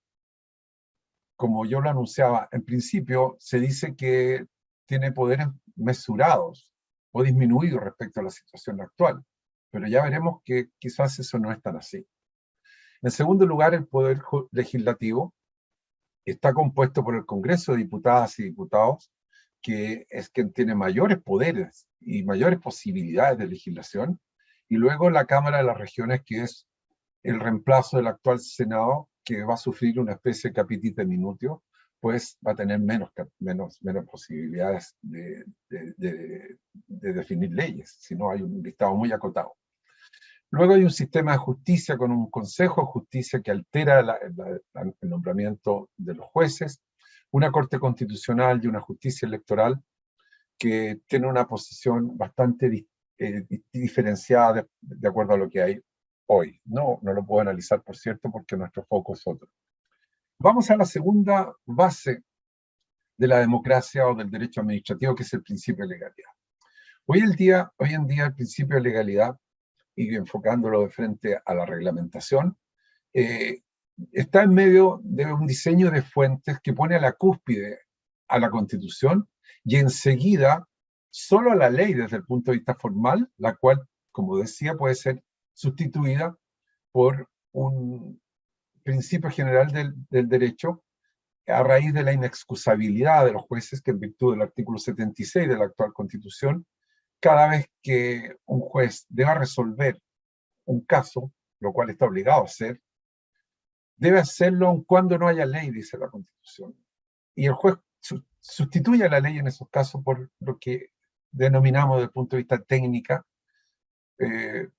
como yo lo anunciaba, en principio se dice que tiene poderes mesurados o disminuidos respecto a la situación actual, pero ya veremos que quizás eso no es tan así. En segundo lugar, el poder legislativo está compuesto por el Congreso de Diputadas y Diputados, que es quien tiene mayores poderes y mayores posibilidades de legislación, y luego la Cámara de las Regiones, que es el reemplazo del actual Senado, que va a sufrir una especie de capitite minutio, pues va a tener menos posibilidades de definir leyes, si no hay un listado muy acotado. Luego hay un sistema de justicia con un Consejo de Justicia que altera el nombramiento de los jueces, una Corte Constitucional y una Justicia Electoral que tiene una posición bastante diferenciada de acuerdo a lo que hay hoy. No lo puedo analizar, por cierto, porque nuestro foco es otro. Vamos a la segunda base de la democracia o del derecho administrativo, que es el principio de legalidad. Hoy en día el principio de legalidad, y enfocándolo de frente a la reglamentación, está en medio de un diseño de fuentes que pone a la cúspide a la Constitución y enseguida solo a la ley desde el punto de vista formal, la cual, como decía, puede ser sustituida por un principio general del derecho a raíz de la inexcusabilidad de los jueces, que en virtud del artículo 76 de la actual Constitución, cada vez que un juez deba resolver un caso, lo cual está obligado a hacer, debe hacerlo aun cuando no haya ley, dice la Constitución. Y el juez sustituye a la ley en esos casos por lo que denominamos desde el punto de vista técnica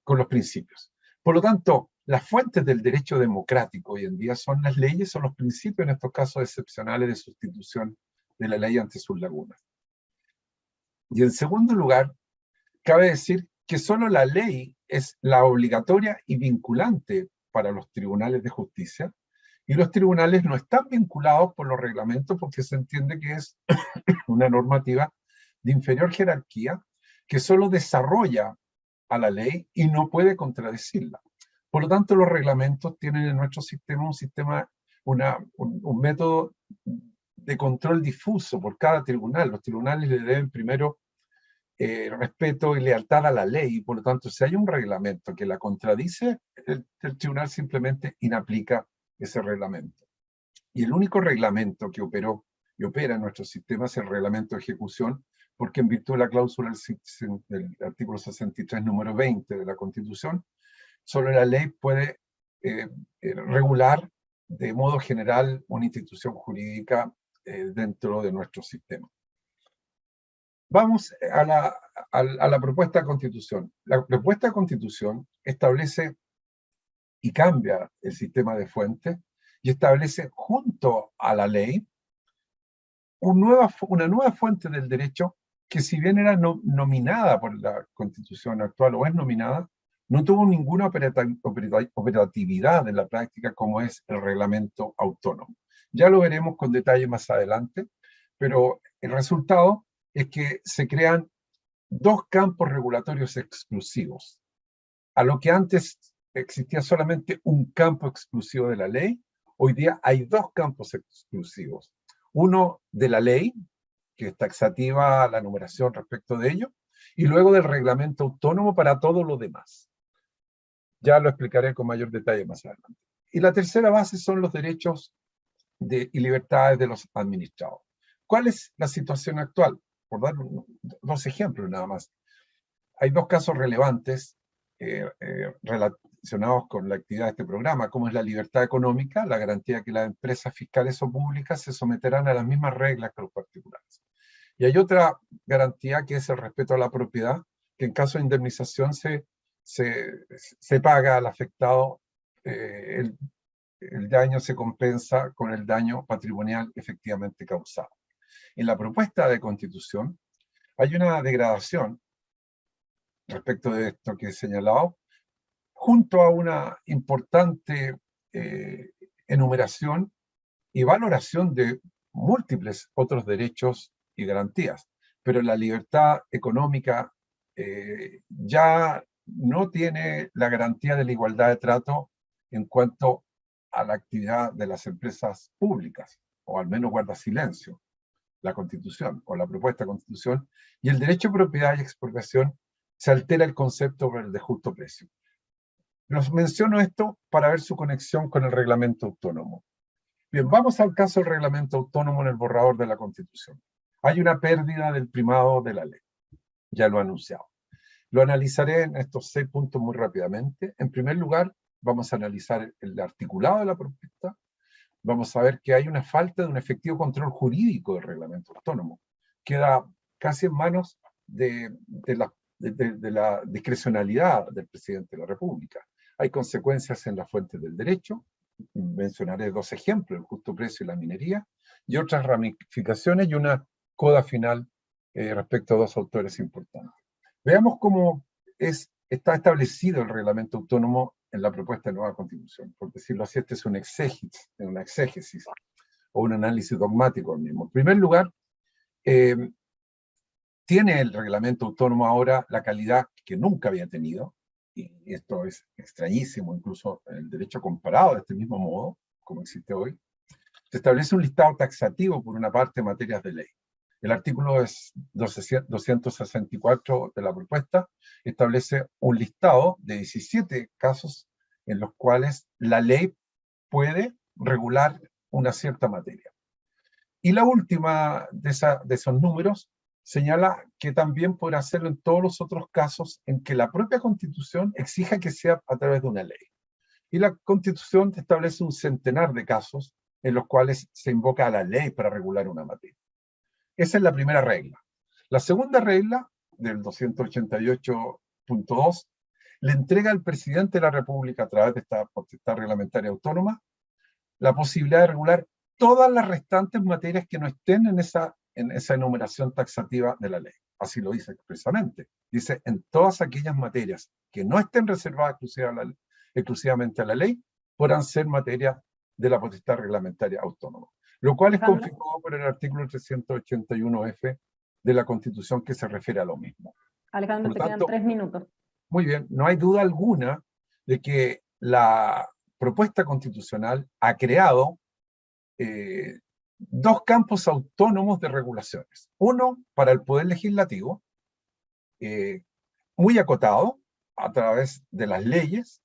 con los principios. Por lo tanto, las fuentes del derecho democrático hoy en día son las leyes o los principios en estos casos excepcionales de sustitución de la ley ante sus lagunas. Y en segundo lugar, cabe decir que solo la ley es la obligatoria y vinculante para los tribunales de justicia, y los tribunales no están vinculados por los reglamentos porque se entiende que es una normativa de inferior jerarquía que solo desarrolla a la ley y no puede contradecirla. Por lo tanto, los reglamentos tienen en nuestro sistema un método de control difuso por cada tribunal. Los tribunales le deben primero respeto y lealtad a la ley, y por lo tanto, si hay un reglamento que la contradice, el tribunal simplemente inaplica ese reglamento. Y el único reglamento que operó y opera en nuestro sistema es el reglamento de ejecución, porque en virtud de la cláusula del artículo 63, número 20 de la Constitución, solo la ley puede regular de modo general una institución jurídica dentro de nuestro sistema. Vamos a la propuesta de constitución. La propuesta de constitución establece y cambia el sistema de fuentes y establece junto a la ley una nueva fuente del derecho que, si bien era nominada por la constitución actual o es nominada, no tuvo ninguna operatividad en la práctica, como es el reglamento autónomo. Ya lo veremos con detalle más adelante, pero el resultado es que se crean dos campos regulatorios exclusivos. A lo que antes existía solamente un campo exclusivo de la ley, hoy día hay dos campos exclusivos. Uno de la ley, que es taxativa la numeración respecto de ello, y luego del reglamento autónomo para todo lo demás. Ya lo explicaré con mayor detalle más adelante. Y la tercera base son los derechos y libertades de los administrados. ¿Cuál es la situación actual? Por dar dos ejemplos nada más. Hay dos casos relevantes relacionados con la actividad de este programa, como es la libertad económica, la garantía que las empresas fiscales o públicas se someterán a las mismas reglas que los particulares. Y hay otra garantía que es el respeto a la propiedad, que en caso de indemnización se paga al afectado, el daño se compensa con el daño patrimonial efectivamente causado. En la propuesta de constitución hay una degradación respecto de esto que he señalado, junto a una importante enumeración y valoración de múltiples otros derechos y garantías. Pero la libertad económica ya no tiene la garantía de la igualdad de trato en cuanto a la actividad de las empresas públicas, o al menos guarda silencio la Constitución o la propuesta de Constitución, y el derecho de propiedad y expropiación se altera el concepto por el de justo precio. Los menciono esto para ver su conexión con el reglamento autónomo. Bien, vamos al caso del reglamento autónomo en el borrador de la Constitución. Hay una pérdida del primado de la ley, ya lo he anunciado. Lo analizaré en estos 6 puntos muy rápidamente. En primer lugar, vamos a analizar el articulado de la propuesta. Vamos a ver que hay una falta de un efectivo control jurídico del reglamento autónomo. Queda casi en manos de la discrecionalidad del presidente de la República. Hay consecuencias en las fuentes del derecho. Mencionaré 2 ejemplos, el justo precio y la minería, y otras ramificaciones y una coda final respecto a 2 autores importantes. Veamos cómo está establecido el reglamento autónomo en la propuesta de nueva Constitución. Por decirlo así, este es una exégesis o un análisis dogmático del mismo. En primer lugar, tiene el reglamento autónomo ahora la calidad que nunca había tenido, y esto es extrañísimo, incluso en el derecho comparado de este mismo modo, como existe hoy. Se establece un listado taxativo por una parte en materias de ley. El artículo 264 de la propuesta establece un listado de 17 casos en los cuales la ley puede regular una cierta materia. Y la última de esos números señala que también podrá hacerlo en todos los otros casos en que la propia Constitución exija que sea a través de una ley. Y la Constitución establece un centenar de casos en los cuales se invoca a la ley para regular una materia. Esa es la primera regla. La segunda regla, del 288.2, le entrega al presidente de la República, a través de esta potestad reglamentaria autónoma, la posibilidad de regular todas las restantes materias que no estén en esa enumeración taxativa de la ley. Así lo dice expresamente. Dice, en todas aquellas materias que no estén reservadas exclusivamente a la ley, podrán ser materia de la potestad reglamentaria autónoma. Lo cual es confirmado por el artículo 381F de la Constitución, que se refiere a lo mismo. Alejandro, te quedan 3 minutos. Muy bien, no hay duda alguna de que la propuesta constitucional ha creado 2 campos autónomos de regulaciones. Uno para el Poder Legislativo, muy acotado a través de las leyes,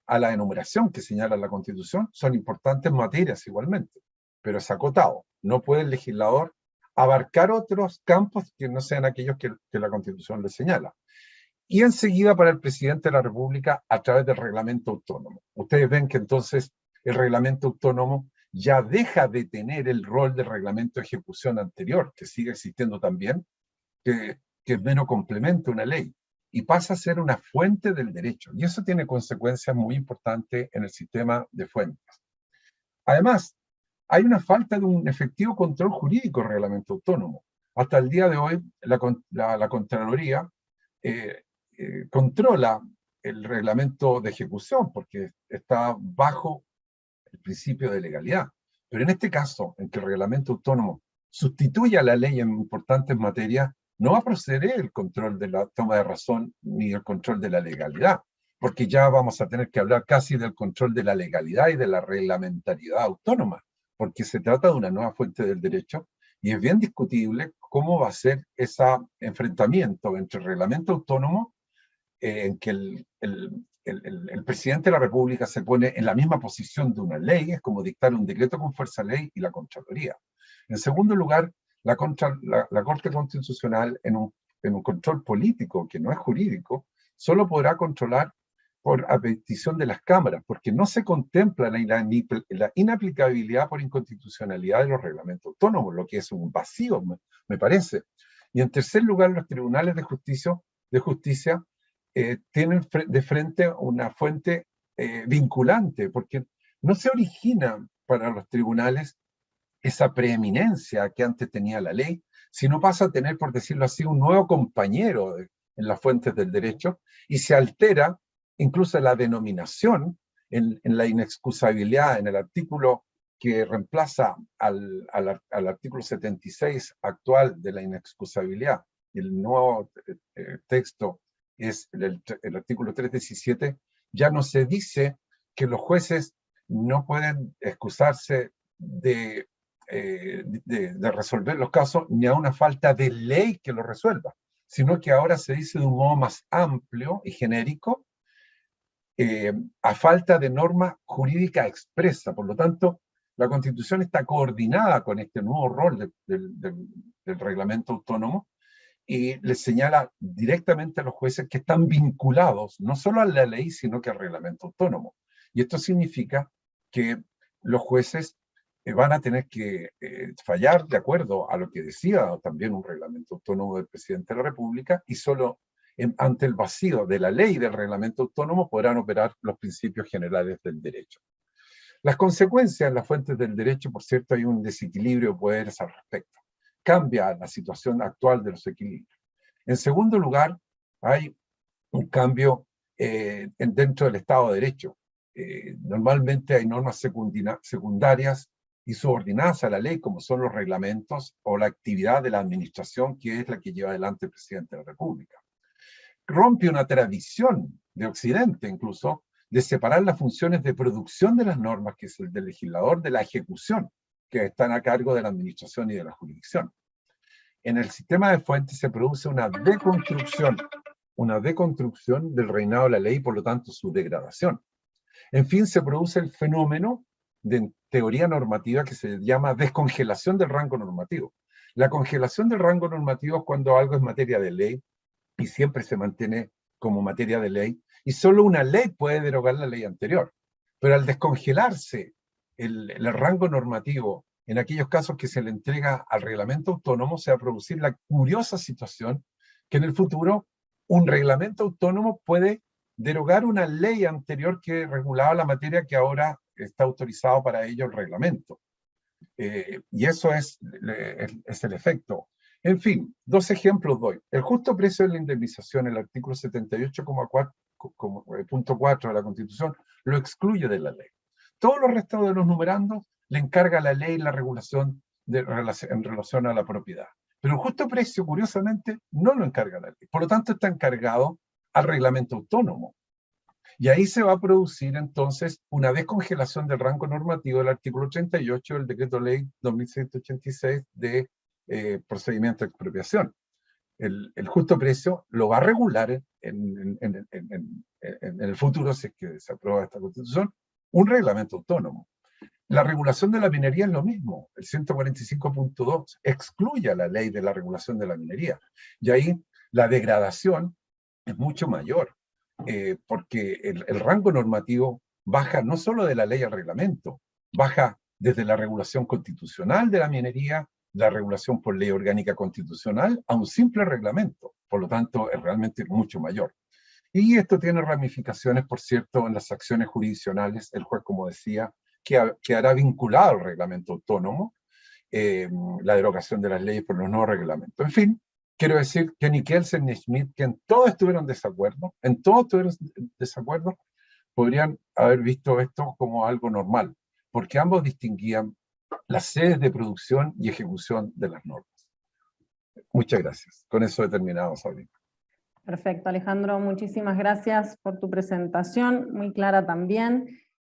a la enumeración que señala la Constitución. Son importantes materias igualmente, pero es acotado. No puede el legislador abarcar otros campos que no sean aquellos que la Constitución le señala. Y enseguida para el presidente de la República a través del reglamento autónomo. Ustedes ven que entonces el reglamento autónomo ya deja de tener el rol de reglamento de ejecución anterior, que sigue existiendo también, que es mero complemento a una ley, y pasa a ser una fuente del derecho. Y eso tiene consecuencias muy importantes en el sistema de fuentes. Además, hay una falta de un efectivo control jurídico del reglamento autónomo. Hasta el día de hoy, la Contraloría controla el reglamento de ejecución porque está bajo el principio de legalidad. Pero en este caso, en que el reglamento autónomo sustituye a la ley en importantes materias, no va a proceder el control de la toma de razón ni el control de la legalidad, porque ya vamos a tener que hablar casi del control de la legalidad y de la reglamentariedad autónoma, porque se trata de una nueva fuente del derecho y es bien discutible cómo va a ser ese enfrentamiento entre el reglamento autónomo en que el presidente de la República se pone en la misma posición de una ley, es como dictar un decreto con fuerza ley, y la Contraloría. En segundo lugar, la Corte Constitucional, en un control político que no es jurídico, solo podrá controlar por a petición de las cámaras, porque no se contempla la inaplicabilidad por inconstitucionalidad de los reglamentos autónomos, lo que es un vacío, me parece. Y en tercer lugar, los tribunales de justicia tienen de frente una fuente vinculante, porque no se origina para los tribunales esa preeminencia que antes tenía la ley, sino pasa a tener, por decirlo así, un nuevo compañero en las fuentes del derecho, y se altera incluso la denominación en la inexcusabilidad, en el artículo que reemplaza al artículo 76 actual de la inexcusabilidad. El nuevo texto es el artículo 317, ya no se dice que los jueces no pueden excusarse de resolver los casos ni a una falta de ley que lo resuelva, sino que ahora se dice de un modo más amplio y genérico, a falta de norma jurídica expresa. Por lo tanto, la Constitución está coordinada con este nuevo rol del reglamento autónomo y le señala directamente a los jueces que están vinculados no solo a la ley, sino que al reglamento autónomo. Y esto significa que los jueces van a tener que fallar de acuerdo a lo que decía también un reglamento autónomo del presidente de la República, y solo ante el vacío de la ley y del reglamento autónomo podrán operar los principios generales del derecho. Las consecuencias en las fuentes del derecho, por cierto, hay un desequilibrio de poderes al respecto. Cambia la situación actual de los equilibrios. En segundo lugar, hay un cambio dentro del Estado de Derecho. Normalmente hay normas secundarias y subordinadas a la ley, como son los reglamentos o la actividad de la administración, que es la que lleva adelante el presidente de la República. Rompe una tradición de Occidente, incluso, de separar las funciones de producción de las normas, que es el del legislador, de la ejecución, que están a cargo de la administración y de la jurisdicción. En el sistema de fuentes se produce una deconstrucción del reinado de la ley y, por lo tanto, su degradación. En fin, se produce el fenómeno de teoría normativa que se llama descongelación del rango normativo. La congelación del rango normativo es cuando algo es materia de ley y siempre se mantiene como materia de ley, y solo una ley puede derogar la ley anterior. Pero al descongelarse el rango normativo, en aquellos casos que se le entrega al reglamento autónomo, se va a producir la curiosa situación que en el futuro un reglamento autónomo puede derogar una ley anterior que regulaba la materia que ahora está autorizado para ello el reglamento. Y eso es el efecto. En fin, dos ejemplos doy. El justo precio de la indemnización, el artículo 78.4 de la Constitución, lo excluye de la ley. Todos los restos de los numerandos le encarga a la ley la regulación en relación a la propiedad. Pero el justo precio, curiosamente, no lo encarga la ley. Por lo tanto, está encargado al reglamento autónomo. Y ahí se va a producir entonces una descongelación del rango normativo del artículo 38 del decreto ley 2186 de procedimiento de expropiación. El justo precio lo va a regular en el futuro, si es que se aprueba esta Constitución, un reglamento autónomo. La regulación de la minería es lo mismo. El 145.2 excluye a la ley de la regulación de la minería. Y ahí la degradación es mucho mayor, porque el rango normativo baja no solo de la ley al reglamento, baja desde la regulación constitucional de la minería, la regulación por ley orgánica constitucional, a un simple reglamento. Por lo tanto, es realmente mucho mayor. Y esto tiene ramificaciones, por cierto, en las acciones jurisdiccionales. El juez, como decía, quedará vinculado al reglamento autónomo, la derogación de las leyes por los nuevos reglamentos. En fin, quiero decir que ni Kelsen ni Schmidt, que en todo estuvieron desacuerdo, podrían haber visto esto como algo normal, porque ambos distinguían las sedes de producción y ejecución de las normas. Muchas gracias. Con eso he terminado, Sabrina. Perfecto, Alejandro, muchísimas gracias por tu presentación, muy clara también.